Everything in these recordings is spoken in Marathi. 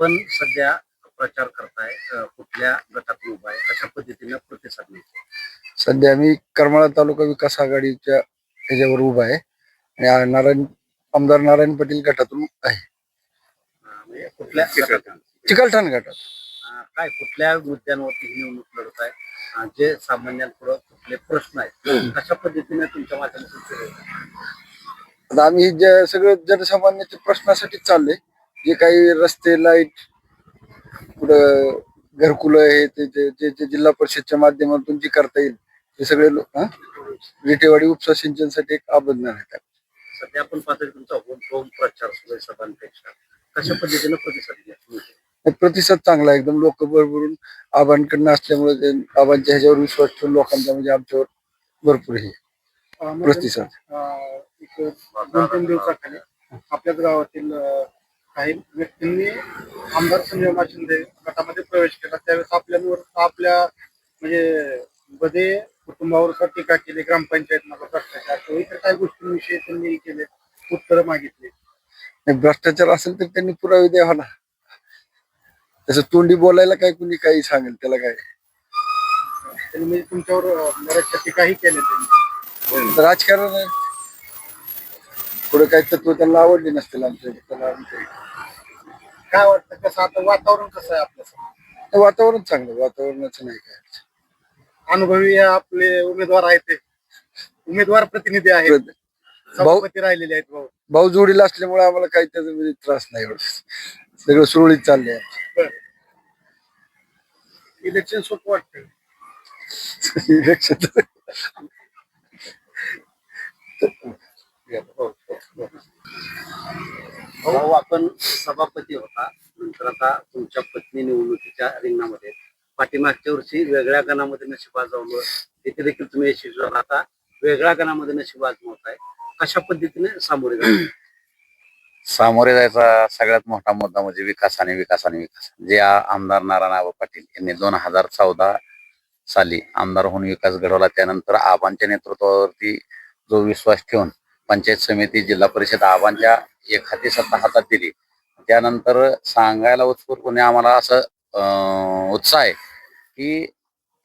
आपण सध्या प्रचार करताय, कुठल्या गटातून उभा आहे, कशा पद्धतीने प्रतिसाद मिळतो? सध्या मी करमाळा तालुका विकास आघाडीच्या ह्याच्यावर उभा आहे आणि आमदार नारायण पाटील गटातून आहे. म्हणजे कुठल्या गटातून? चिकलठाण गटात. काय कुठल्या मुद्द्यांवरती ही निवडणूक लढत आहे? जे सामान्यांपुढे कुठले प्रश्न आहेत, कशा पद्धतीने तुमच्या माध्यमातून सुरू होतं? आता आम्ही जे सगळं जनसामान्याच्या प्रश्नासाठीच चाललंय. जे काही रस्ते, लाईट, पुढं घरकुलं आहे ते जिल्हा परिषदच्या माध्यमातून जे करता येईल ते सगळे विटेवाडी उपसा सिंचनसाठी एक आबंधन आहे. सध्या आपण पाहतोय तुमचा होम प्रचार सुरू आहे सभांपेक्षा. कशा पद्धतीने प्रतिसाद मिळतो? प्रतिसाद चांगला आहे एकदम. लोक भरभरून आबांकडनं असल्यामुळे ते आबांच्या ह्याच्यावर विश्वास ठेवून लोकांचा म्हणजे आमच्यावर भरपूर हे प्रतिसाद. एक 2-3 दिवसाखाली आपल्याच गावातील काही व्यक्तींनी आमदार संजय मामा शिंदे गटामध्ये प्रवेश केला. त्यावेळेस आपल्या म्हणजे बदे कुटुंबावर टीका केली, ग्रामपंचायतमध्ये भ्रष्टाचार इतर काही गोष्टींविषयी त्यांनी केले, उत्तर मागितले. भ्रष्टाचार असेल तर त्यांनी पुरावे द्यावा ना. तसं तोंडी बोलायला काय कुणी काही सांगेल त्याला काय. त्यांनी म्हणजे तुमच्यावर बऱ्याचशा टीकाही केल्या त्यांनी. राजकारण आहे. पुढे काही तत्व त्यांना आवडली नसतील आमच्या. काय वाटतं, कसं आता वातावरण कसं आहे आपल्या? वातावरण चांगलं, वातावरणाचं नाही काय. अनुभवी आपले उमेदवार आहेत, ते उमेदवार प्रतिनिधी आहेत, सभापती राहिलेले आहेत. भाऊ जोडीला असल्यामुळे आम्हाला काही त्याचा म्हणजे त्रास नाही एवढं. सगळं सुरळीत चाललंय. इलेक्शन सोपं वाटतं. इलेक्शन भाऊ, आपण सभापती होता, नंतर आता तुमच्या पत्नी निवडणुकीच्या रिंगणामध्ये, पाठीमागच्या वर्षी वेगळ्या गणामध्ये नशीब आजमावलं, तिथे देखील तुम्ही यशस्वी झाला. आता वेगळ्या गणामध्ये नशीब आजमावताय, कशा पद्धतीने सामोरे जायचा सगळ्यात मोठा मुद्दा म्हणजे विकास आणि विकास आणि विकास. जे आमदार नारायण पाटील यांनी 2014 साली आमदार होऊन विकास घडवला, त्यानंतर आबांच्या नेतृत्वावरती जो विश्वास ठेवून पंचायत समिती, जिल्हा परिषद आबांच्या एक हाती सत्ता हातात दिली, त्यानंतर सांगायला उत्स्फूर्तपणे आम्हाला असं उत्साह आहे की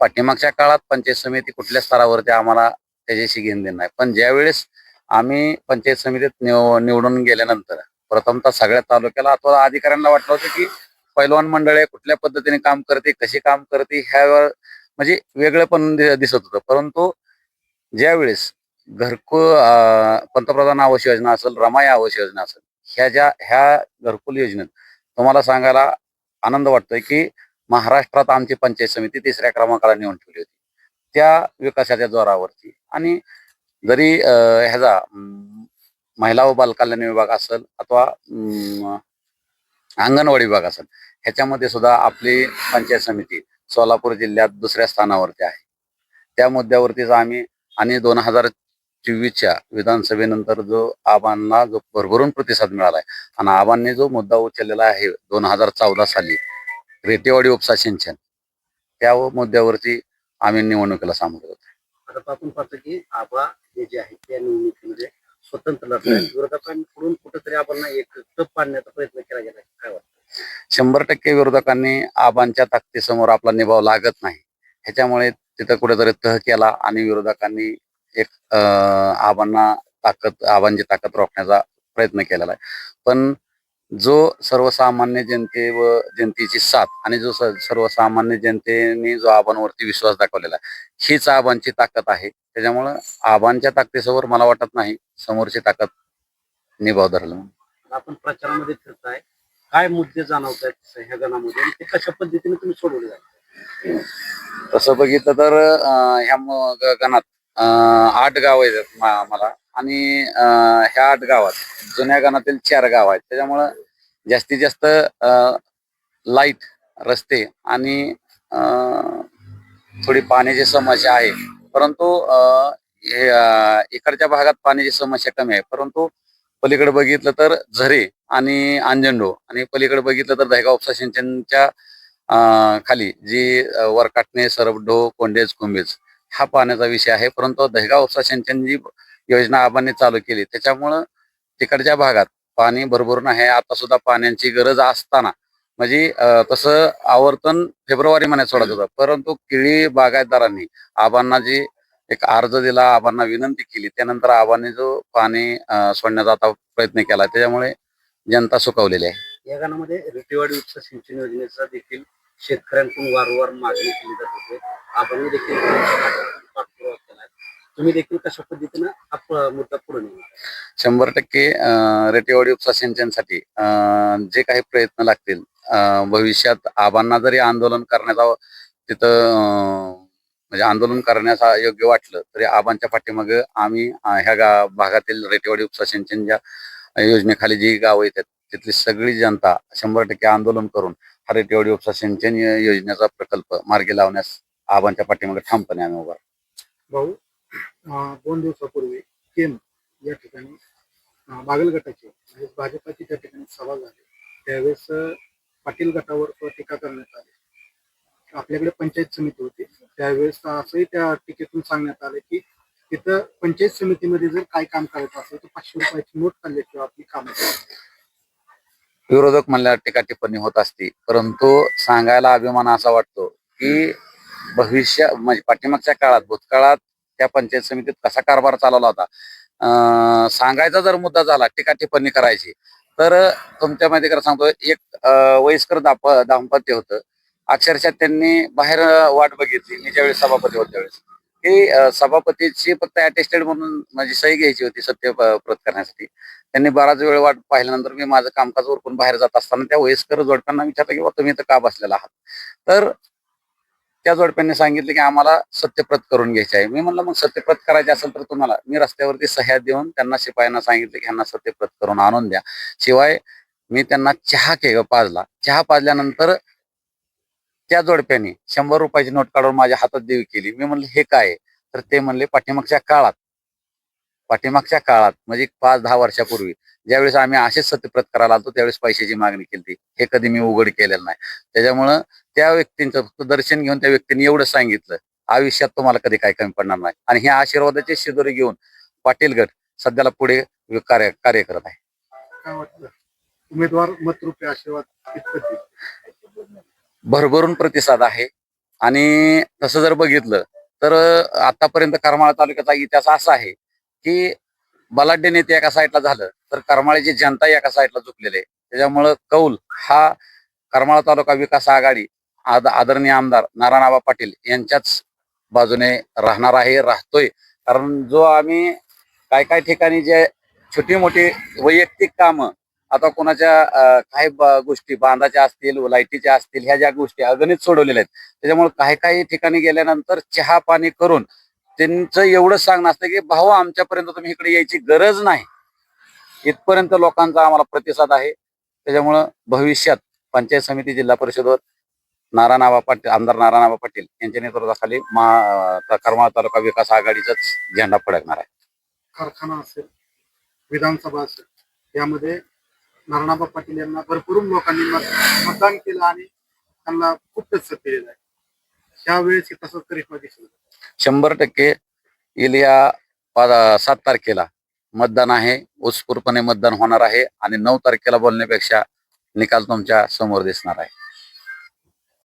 पाठीमागच्या काळात पंचायत समिती कुठल्या स्तरावरती आम्हाला त्याच्याशी घेणं देणं नाही. पण ज्यावेळेस आम्ही पंचायत समितीत निवडून गेल्यानंतर प्रथमतः सगळ्या तालुक्याला अथवा अधिकाऱ्यांना वाटलं होतं की पैलवान मंडळ आहे, कुठल्या पद्धतीने काम करते, कशी काम करते, ह्यावर म्हणजे वेगळं पण दिसत होतं. परंतु ज्यावेळेस पंतप्रधान आवास योजना असेल, रमाई आवास योजना असेल, ह्या घरकुल योजनेत तुम्हाला सांगायला आनंद वाटतोय की महाराष्ट्रात आमची पंचायत समिती 3ऱ्या क्रमांकाला नेऊन ठेवली होती त्या विकासाच्या जोरावरती. आणि जरी ह्याचा महिला व बालकल्याण विभाग असेल अथवा अंगणवाडी विभाग असेल, ह्याच्यामध्ये सुद्धा आपली पंचायत समिती सोलापूर जिल्ह्यात 2ऱ्या स्थानावरती आहे. त्या मुद्द्यावरतीच आम्ही आणि 2024च्या विधानसभेनंतर जो आबांना जो भरभरून प्रतिसाद मिळालाय आणि आबांनी जो मुद्दा उचललेला आहे 2014 साली रेतेवाडी उपसा सिंचन, त्या मुद्द्यावरती आम्ही निवडणुकीला सामोरे होतो. आता आपण पाहतो की आबा हे जे आहे त्या निवडणुकीमध्ये स्वतंत्र लढत आहेत. विरोधकांकडून कुठेतरी आबांना एक टप पाडण्याचा प्रयत्न केला गेला, काय वाटतं? 100% विरोधकांनी आबांच्या ताकदीसमोर आपला निभाव लागत नाही, ह्याच्यामुळे तिथं कुठेतरी तह केला आणि विरोधकांनी एक आबांची ताकद रोखण्याचा प्रयत्न केलेला आहे. पण जो सर्वसामान्य जनतेची साथ आणि जो सर्वसामान्य जनतेने जो आबांवरती विश्वास दाखवलेला आहे, हीच आबांची ताकद आहे. त्याच्यामुळं आबांच्या ताकदीसमोर मला वाटत नाही समोरची ताकद निभाव धरलं. आपण प्रचारामध्ये फिरताय, काय मुद्दे जाणवत आहेत ह्या गणामध्ये, ते कशा पद्धतीने तुम्ही सोडवले जातात? तसं बघितलं तर ह्या गणात 8 गाव आहेत मला, आणि ह्या 8 गावात जुन्या गणातील 4 गाव आहेत. त्याच्यामुळं जास्तीत जास्त लाईट, रस्ते आणि थोडी पाण्याची समस्या आहे. परंतु इकडच्या भागात पाण्याची समस्या कमी आहे. परंतु पलीकडे बघितलं तर झरे आणि अंजनडो, आणि पलीकडे बघितलं तर दहेगाव उपसा सिंचनच्या खाली जी वरकाटणे, सरबडो, कोंडेज, कुंभेज हा पाण्याचा विषय आहे. परंतु दहेगाव उपसा सिंचन जी योजना आबांनी चालू केली त्याच्यामुळं तिकडच्या भागात पाणी भरभरून आहे. आता सुद्धा पाण्याची गरज असताना म्हणजे तसं आवर्तन फेब्रुवारी महिन्यात सोडत होतं, परंतु केळी बागायतदारांनी आबांना जी एक अर्ज दिला, आबांना विनंती केली, त्यानंतर आबांनी जो पाणी सोडण्याचा आता प्रयत्न केला, त्याच्यामुळे जनता सुखावलेली आहे. या गाण्यामध्ये रिटेवाडी उपसा सिंचन योजनेचा देखील शेतकऱ्यांकडून वारंवार मागणी केली जात होते. आपण देखील पाठपुरावा केला. तुम्ही देखील कशा पद्धतीनं हा मुद्दा पुढे नेला? 100% रेटेवाडी उपसा सिंचनसाठी जे काही प्रयत्न लागतील, भविष्यात आबांना जरी आंदोलन करण्याचा तिथं म्हणजे आंदोलन करण्याचा योग्य वाटलं तरी आबांच्या पाठीमागे आम्ही ह्या भागातील रेटेवाडी उपसा सिंचन ज्या योजनेखाली जी गावं येतात तिथली सगळी जनता 100% आंदोलन करून हा रेटेवाडी उपसा सिंचन योजनेचा प्रकल्प मार्गी लावण्यास आबांच्या पाठीमागे ठामपणे आम्ही उभा. भाऊ, 2 दिवसापूर्वी केम या ठिकाणी बागल गटाची म्हणजे भाजपाची त्या ठिकाणी सभा झाली. त्यावेळेस पाटील गटावर टीका करण्यात आली. आपल्याकडे पंचायत समिती होती, त्यावेळेस असंही त्या टीकेतून सांगण्यात आलं की तिथं पंचायत समितीमध्ये जर काय काम करायचं असेल तर 500 रुपयाची नोट काढल्याशिवाय आपली कामं विरोधक म्हणल्यावर टीका टिप्पणी होत असते, परंतु सांगायला अभिमान असा वाटतो की भविष्य म्हणजे पाठीमागच्या काळात भूतकाळात त्या पंचायत समितीत कसा कारभार चालवला होता, सांगायचा जर मुद्दा झाला टीका टिप्पणी करायची तर तुमच्या माहिती करा सांगतो, एक वयस्कर दाम्पत्य होतं. अक्षरशः त्यांनी बाहेर वाट बघितली. मी ज्यावेळेस सभापती होतो त्यावेळेस की सभापतीची फक्त अटेस्टेड म्हणून माझी सही घ्यायची होती सत्यप्रत करण्यासाठी. त्यांनी बराच वेळ वाट पाहिल्यानंतर मी माझं कामकाज उरकून बाहेर जात असताना त्या वयस्कर जोडप्यांना विचारलं की तुम्ही इथं का बसलेला आहात, तर त्या जोडप्यांनी सांगितलं की आम्हाला सत्यप्रत करून घ्यायची आहे. मी म्हणलं मग सत्यप्रत करायची असेल तर तुम्हाला, मी रस्त्यावरती सह्या देऊन त्यांना शिपायांना सांगितलं की ह्यांना सत्यप्रत करून आणून द्या. शिवाय मी त्यांना चहा पाजला. चहा पाजल्यानंतर त्या जोडप्याने 100 रुपयाची नोट काढून माझ्या हातात देवी केली. मी म्हणलं हे काय, तर ते म्हणले पाठीमागच्या काळात म्हणजे 5-10 वर्षापूर्वी ज्यावेळेस आम्ही असेच सत्यप्रत करायला आलो त्यावेळेस पैशाची मागणी केली. हे कधी मी उघड केलेलं नाही. त्याच्यामुळं त्या व्यक्तींचं फक्त दर्शन घेऊन त्या व्यक्तीने एवढं सांगितलं, आयुष्यात तुम्हाला कधी काही कमी पडणार नाही. आणि ह्या आशीर्वादाचे शिदोरी घेऊन पाटील गट सध्याला पुढे कार्य करत आहे. काय वाटतं? उमेदवार मतरूपी आशीर्वाद कितपत देईल? भरभरून प्रतिसाद आहे. आणि तसं जर बघितलं तर आतापर्यंत करमाळा तालुक्याचा इतिहास असा आहे की बलाढ्य नेते एका साईडला झालं तर करमाळ्याची जनता एका साईडला झुकलेली आहे. त्याच्यामुळं कौल हा करमाळा तालुका विकास आघाडी आदरणीय आमदार नारायणआबा पाटील यांच्याच बाजूने राहणार आहे, राहतोय. कारण जो आम्ही काय ठिकाणी जे छोटी मोठी वैयक्तिक कामं आता कोणाच्या काही गोष्टी बांधाच्या असतील, लाईटीच्या असतील, ह्या ज्या गोष्टी अगणित सोडवलेल्या आहेत, त्याच्यामुळे काही ठिकाणी गेल्यानंतर चहा पाणी करून त्यांचं एवढं सांगणं असतं की भाऊ आमच्यापर्यंत तुम्ही इकडे यायची गरज नाही, इथपर्यंत लोकांचा आम्हाला प्रतिसाद आहे. त्याच्यामुळं भविष्यात पंचायत समिती जिल्हा परिषदवर आमदार नारायणआबा पाटील यांच्या नेतृत्वाखाली करमाळा तालुका विकास आघाडीचाच झेंडा फडकणार आहे. कारखाना असेल, विधानसभा असेल, यामध्ये नारायणआबा पाटील यांना भरपूर लोकांनी मतदान केलं आणि त्यांना खूप प्रतिसाद दिलेला आहे. त्यावेळेस तसं करिश्मा दिसलं. 100% येईल या 7 तारखेला मतदान आहे. उत्स्फूर्तपणे मतदान होणार आहे आणि 9 तारखेला बोलण्यापेक्षा निकाल तुमच्या समोर दिसणार आहे.